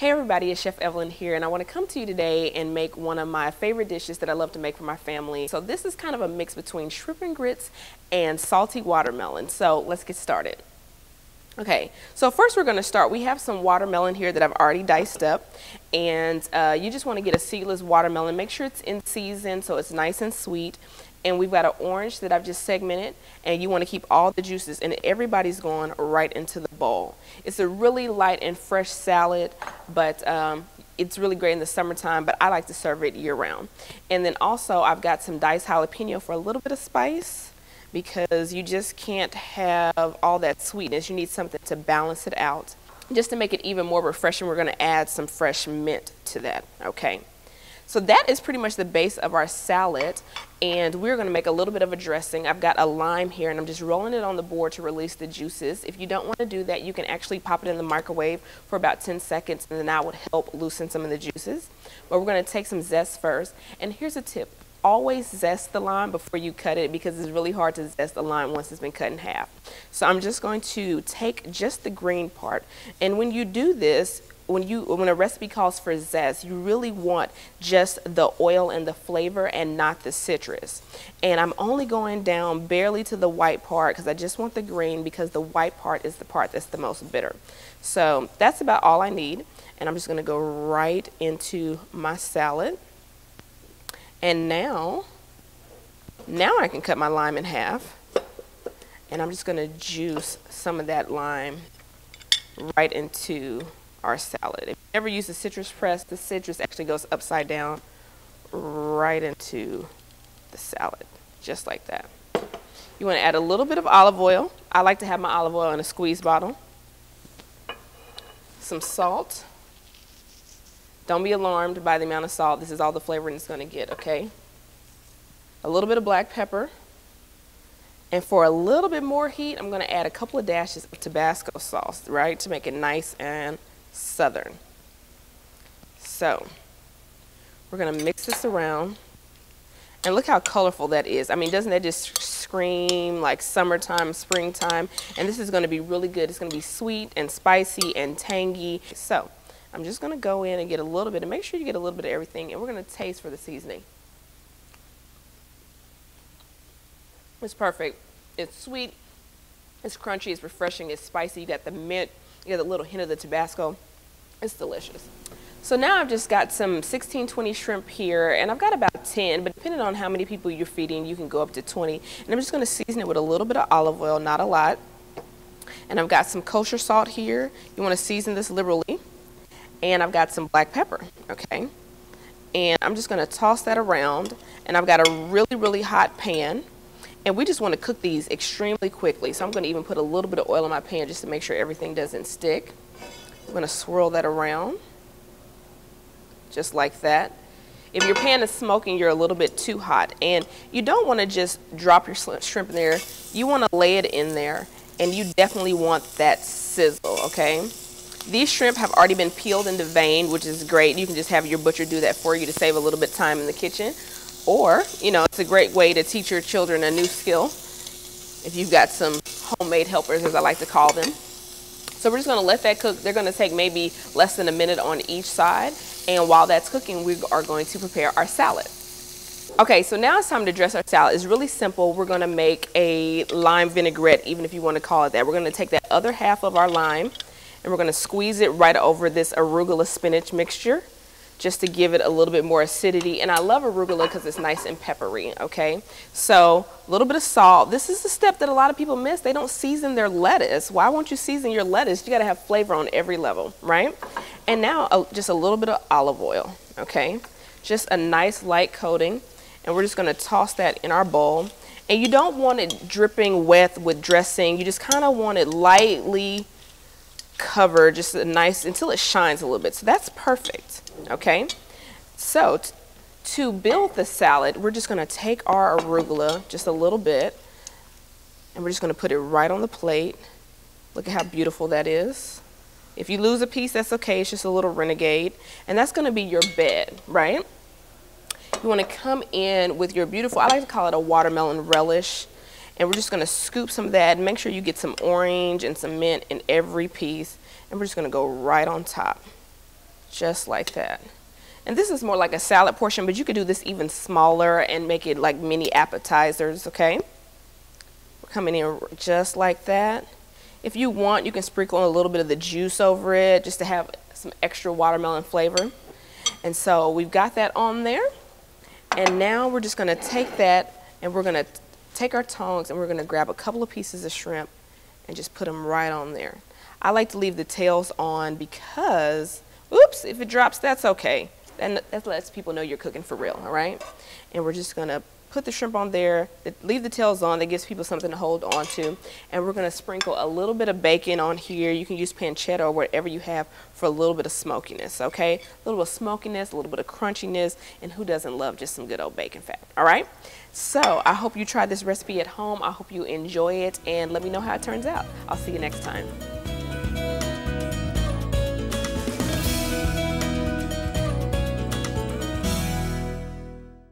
Hey everybody, it's Chef Evelyn here, and I want to come to you today and make one of my favorite dishes that I love to make for my family. So this is kind of a mix between shrimp and grits and salty watermelon. So let's get started. Okay, so first we're going to start. We have some watermelon here that I've already diced up, and you just want to get a seedless watermelon. Make sure it's in season so it's nice and sweet. And we've got an orange that I've just segmented, and you want to keep all the juices, and everybody's going right into the bowl. It's a really light and fresh salad, but it's really great in the summertime, but I like to serve it year-round. And then also I've got some diced jalapeno for a little bit of spice, because you just can't have all that sweetness. You need something to balance it out. Just to make it even more refreshing, we're going to add some fresh mint to that, okay? So that is pretty much the base of our salad, and we're going to make a little bit of a dressing. I've got a lime here, and I'm just rolling it on the board to release the juices. If you don't want to do that, you can actually pop it in the microwave for about 10 seconds, and then that would help loosen some of the juices. But we're going to take some zest first, and here's a tip. Always zest the lime before you cut it, because it's really hard to zest the lime once it's been cut in half. So I'm just going to take just the green part, and when you do this, when a recipe calls for zest, you really want just the oil and the flavor and not the citrus. And I'm only going down barely to the white part because I just want the green, because the white part is the part that's the most bitter. So that's about all I need, and I'm just going to go right into my salad. And now I can cut my lime in half, and I'm just going to juice some of that lime right into our salad. If you ever use a citrus press, the citrus actually goes upside down right into the salad, just like that. You want to add a little bit of olive oil. I like to have my olive oil in a squeeze bottle. Some salt. Don't be alarmed by the amount of salt. This is all the flavoring it's going to get, okay? A little bit of black pepper. And for a little bit more heat, I'm going to add a couple of dashes of Tabasco sauce, right, to make it nice and southern. So we're going to mix this around, and look how colorful that is. I mean, doesn't that just scream like summertime, springtime? And this is going to be really good. It's going to be sweet and spicy and tangy. So I'm just going to go in and get a little bit, and make sure you get a little bit of everything, and we're going to taste for the seasoning. It's perfect. It's sweet, it's crunchy, it's refreshing, it's spicy. You got the mint, you got a little hint of the Tabasco. It's delicious. So now I've just got some 1620 shrimp here, and I've got about 10, but depending on how many people you're feeding, you can go up to 20. And I'm just going to season it with a little bit of olive oil, not a lot. And I've got some kosher salt here. You want to season this liberally. And I've got some black pepper, okay? And I'm just going to toss that around, and I've got a really, really hot pan. And we just want to cook these extremely quickly. So I'm going to even put a little bit of oil in my pan just to make sure everything doesn't stick. I'm going to swirl that around, just like that. If your pan is smoking, you're a little bit too hot. And you don't want to just drop your shrimp in there. You want to lay it in there, and you definitely want that sizzle, okay? These shrimp have already been peeled and deveined, which is great. You can just have your butcher do that for you to save a little bit of time in the kitchen. Or, you know, it's a great way to teach your children a new skill if you've got some homemade helpers, as I like to call them. So we're just going to let that cook. They're going to take maybe less than a minute on each side. And while that's cooking, we are going to prepare our salad. Okay, so now it's time to dress our salad. It's really simple. We're going to make a lime vinaigrette, even if you want to call it that. We're going to take that other half of our lime, and we're going to squeeze it right over this arugula spinach mixture, just to give it a little bit more acidity. And I love arugula because it's nice and peppery, okay? So a little bit of salt. This is the step that a lot of people miss. They don't season their lettuce. Why won't you season your lettuce? You gotta have flavor on every level, right? And now just a little bit of olive oil, okay? Just a nice light coating. And we're just gonna toss that in our bowl. And you don't want it dripping wet with dressing. You just kind of want it lightly covered, just a nice, until it shines a little bit. So that's perfect. Okay, so to build the salad, we're just going to take our arugula, just a little bit, and we're just going to put it right on the plate. Look at how beautiful that is. If you lose a piece, that's okay. It's just a little renegade. And that's going to be your bed, right? You want to come in with your beautiful, I like to call it a watermelon relish. And we're just going to scoop some of that, and make sure you get some orange and some mint in every piece. And we're just going to go right on top. just like that. And this is more like a salad portion, but you could do this even smaller and make it like mini appetizers, okay? We're coming in just like that. If you want, you can sprinkle a little bit of the juice over it just to have some extra watermelon flavor. And so we've got that on there. And now we're just gonna take that and we're gonna take our tongs and we're gonna grab a couple of pieces of shrimp and just put them right on there. I like to leave the tails on because, oops, if it drops, that's okay. And that lets people know you're cooking for real, all right? And we're just gonna put the shrimp on there, leave the tails on. That gives people something to hold on to. And we're gonna sprinkle a little bit of bacon on here. You can use pancetta or whatever you have for a little bit of smokiness, okay? A little bit of smokiness, a little bit of crunchiness, and who doesn't love just some good old bacon fat, all right? So I hope you try this recipe at home. I hope you enjoy it, and let me know how it turns out. I'll see you next time.